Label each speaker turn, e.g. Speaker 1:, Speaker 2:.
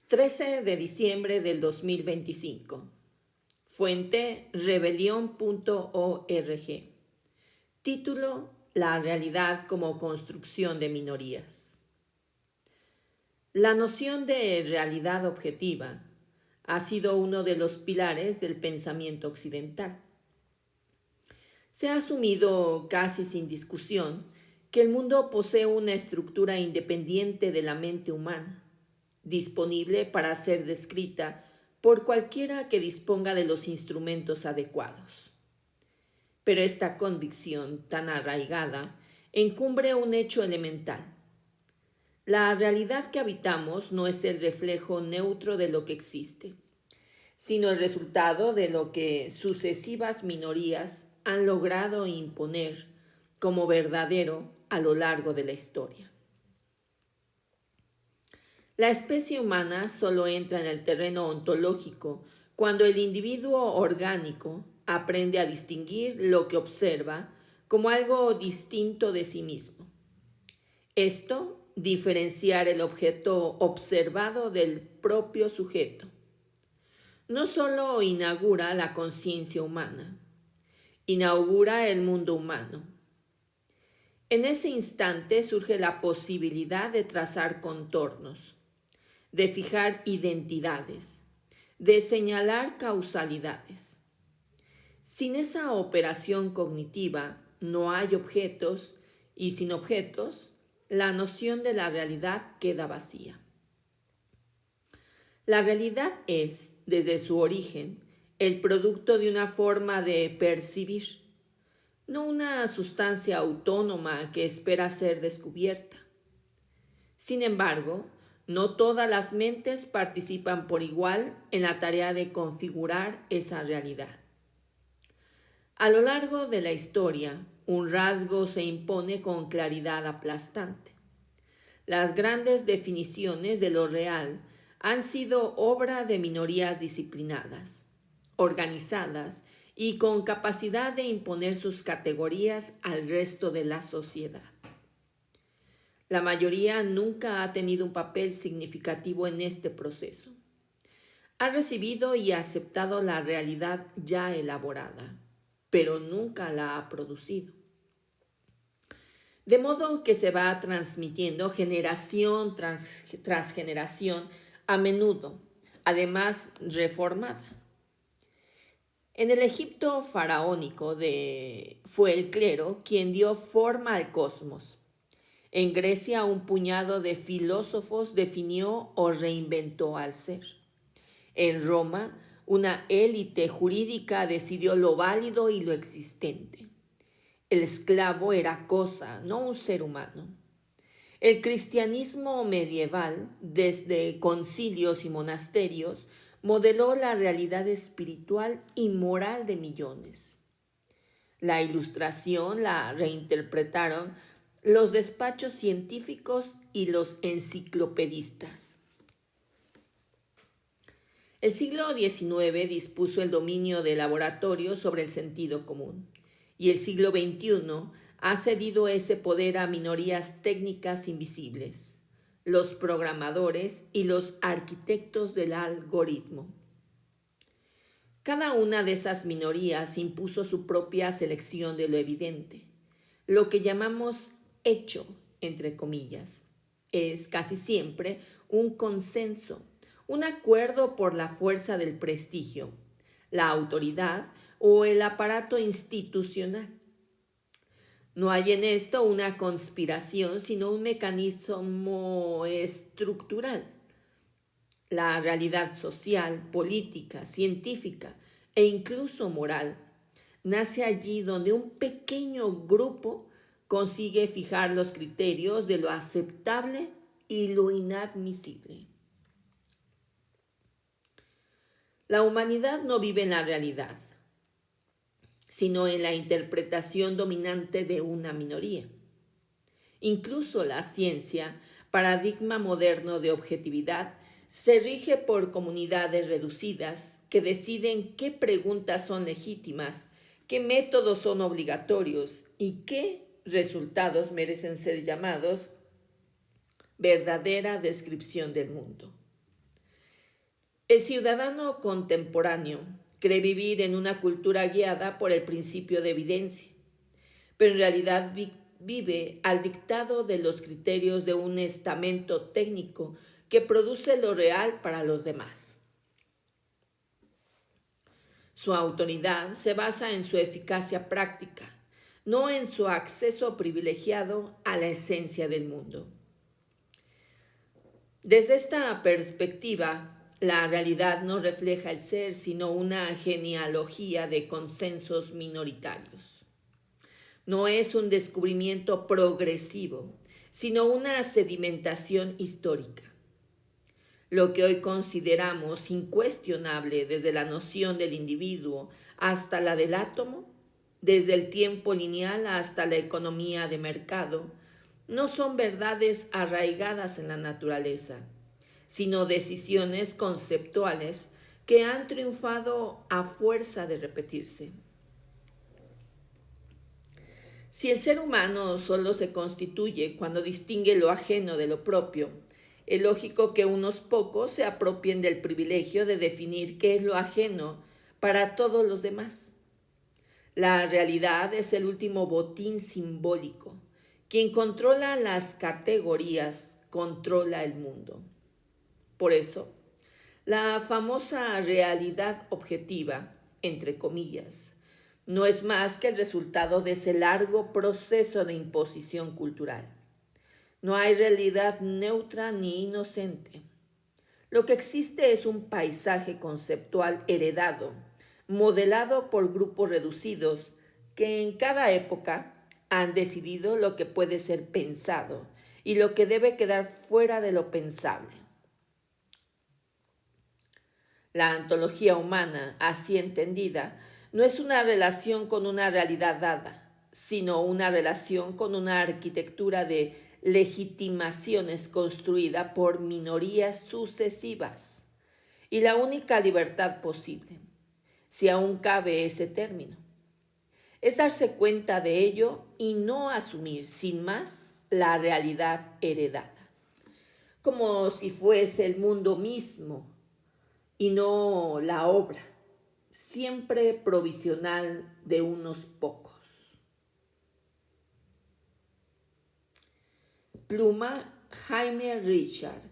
Speaker 1: 13 de diciembre del 2025. Fuente rebelión.org. Título: La realidad como construcción de minorías. La noción de realidad objetiva ha sido uno de los pilares del pensamiento occidental. Se ha asumido casi sin discusión que el mundo posee una estructura independiente de la mente humana, disponible para ser descrita por cualquiera que disponga de los instrumentos adecuados. Pero esta convicción tan arraigada encumbre un hecho elemental. La realidad que habitamos no es el reflejo neutro de lo que existe, sino el resultado de lo que sucesivas minorías han logrado imponer como verdadero a lo largo de la historia. La especie humana solo entra en el terreno ontológico cuando el individuo orgánico aprende a distinguir lo que observa como algo distinto de sí mismo. Esto, diferenciar el objeto observado del propio sujeto, no solo inaugura la conciencia humana, inaugura el mundo humano. En ese instante surge la posibilidad de trazar contornos, de fijar identidades, de señalar causalidades. Sin esa operación cognitiva no hay objetos y sin objetos la noción de la realidad queda vacía. La realidad es, desde su origen, el producto de una forma de percibir, no una sustancia autónoma que espera ser descubierta. Sin embargo, no todas las mentes participan por igual en la tarea de configurar esa realidad. A lo largo de la historia, un rasgo se impone con claridad aplastante. Las grandes definiciones de lo real han sido obra de minorías disciplinadas, organizadas y con capacidad de imponer sus categorías al resto de la sociedad. La mayoría nunca ha tenido un papel significativo en este proceso. Ha recibido y aceptado la realidad ya elaborada, pero nunca la ha producido. De modo que se va transmitiendo generación tras generación, a menudo, además reformada. En el Egipto faraónico fue el clero quien dio forma al cosmos. En Grecia un puñado de filósofos definió o reinventó al ser. En Roma una élite jurídica decidió lo válido y lo existente. El esclavo era cosa, no un ser humano. El cristianismo medieval, desde concilios y monasterios, modeló la realidad espiritual y moral de millones. La Ilustración la reinterpretaron los despachos científicos y los enciclopedistas. El siglo XIX dispuso el dominio de laboratorios sobre el sentido común, y el siglo XXI ha cedido ese poder a minorías técnicas invisibles, los programadores y los arquitectos del algoritmo. Cada una de esas minorías impuso su propia selección de lo evidente. Lo que llamamos hecho, entre comillas, es casi siempre un consenso, un acuerdo por la fuerza del prestigio, la autoridad o el aparato institucional. No hay en esto una conspiración, sino un mecanismo estructural. La realidad social, política, científica e incluso moral nace allí donde un pequeño grupo consigue fijar los criterios de lo aceptable y lo inadmisible. La humanidad no vive en la realidad, sino en la interpretación dominante de una minoría. Incluso la ciencia, paradigma moderno de objetividad, se rige por comunidades reducidas que deciden qué preguntas son legítimas, qué métodos son obligatorios y qué resultados merecen ser llamados verdadera descripción del mundo. El ciudadano contemporáneo cree vivir en una cultura guiada por el principio de evidencia, pero en realidad vive al dictado de los criterios de un estamento técnico que produce lo real para los demás. Su autoridad se basa en su eficacia práctica, no en su acceso privilegiado a la esencia del mundo. Desde esta perspectiva, la realidad no refleja el ser, sino una genealogía de consensos minoritarios. No es un descubrimiento progresivo, sino una sedimentación histórica. Lo que hoy consideramos incuestionable desde la noción del individuo hasta la del átomo, desde el tiempo lineal hasta la economía de mercado, no son verdades arraigadas en la naturaleza, sino decisiones conceptuales que han triunfado a fuerza de repetirse. Si el ser humano solo se constituye cuando distingue lo ajeno de lo propio, es lógico que unos pocos se apropien del privilegio de definir qué es lo ajeno para todos los demás. La realidad es el último botín simbólico. Quien controla las categorías controla el mundo. Por eso, la famosa realidad objetiva, entre comillas, no es más que el resultado de ese largo proceso de imposición cultural. No hay realidad neutra ni inocente. Lo que existe es un paisaje conceptual heredado, modelado por grupos reducidos que en cada época han decidido lo que puede ser pensado y lo que debe quedar fuera de lo pensable. La ontología humana, así entendida, no es una relación con una realidad dada, sino una relación con una arquitectura de legitimaciones construida por minorías sucesivas y la única libertad posible, si aún cabe ese término, es darse cuenta de ello y no asumir sin más la realidad heredada, como si fuese el mundo mismo y no la obra, siempre provisional de unos pocos. Pluma, Jaime Richard.